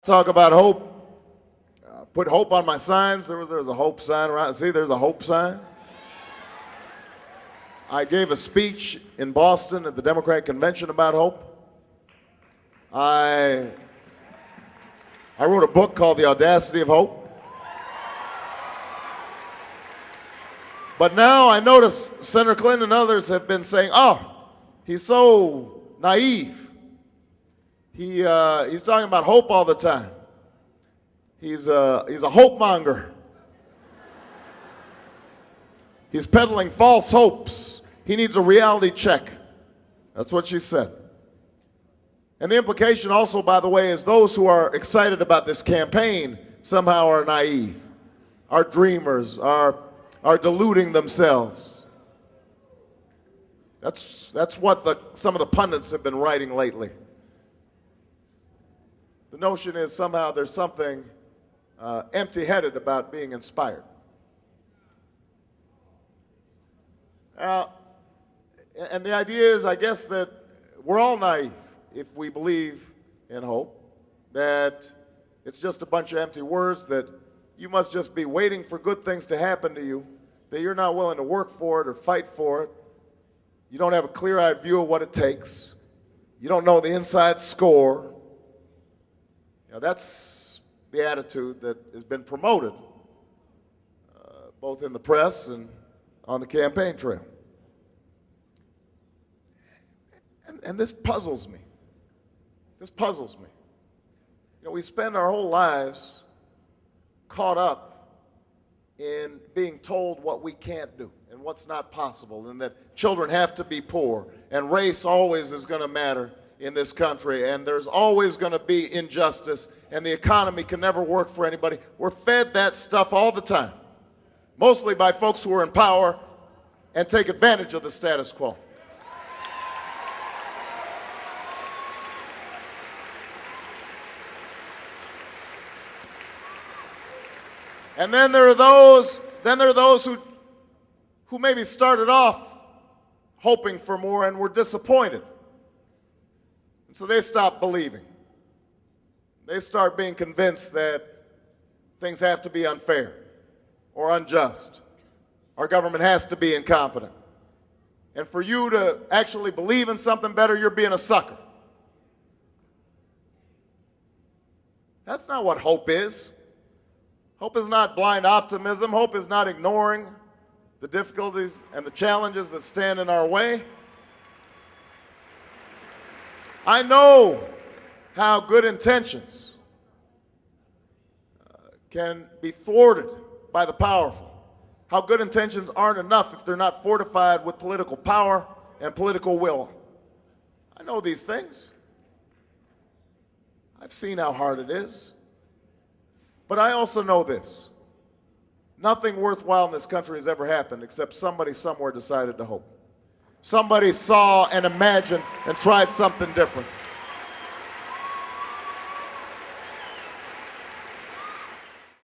talk about hope. Put hope on my signs. There was a hope sign around. See, there's a hope sign. I gave a speech in Boston at the Democratic Convention about hope. I wrote a book called The Audacity of Hope. But now I notice Senator Clinton and others have been saying, oh, he's so naive. He's talking about hope all the time. He's a hope monger. He's peddling false hopes. He needs a reality check. That's what she said. And the implication also, by the way, is those who are excited about this campaign somehow are naive, are dreamers, are deluding themselves. That's what some of the pundits have been writing lately. The notion is somehow there's something empty-headed about being inspired. And the idea is, I guess, that we're all naive if we believe in hope, that it's just a bunch of empty words, that you must just be waiting for good things to happen to you, that you're not willing to work for it or fight for it. You don't have a clear-eyed view of what it takes. You don't know the inside score. That's the attitude that has been promoted, both in the press and on the campaign trail. And this puzzles me. This puzzles me. We spend our whole lives caught up in being told what we can't do and what's not possible, and that children have to be poor, and race always is going to matter in this country, and there's always going to be injustice, and the economy can never work for anybody. We're fed that stuff all the time, mostly by folks who are in power and take advantage of the status quo. And then there are those who maybe started off hoping for more and were disappointed. And so they stop believing. They start being convinced that things have to be unfair or unjust. Our government has to be incompetent. And for you to actually believe in something better, you're being a sucker. That's not what hope is. Hope is not blind optimism. Hope is not ignoring the difficulties and the challenges that stand in our way. I know how good intentions can be thwarted by the powerful. How good intentions aren't enough if they're not fortified with political power and political will. I know these things. I've seen how hard it is. But I also know this. Nothing worthwhile in this country has ever happened except somebody somewhere decided to hope. Somebody saw and imagined and tried something different.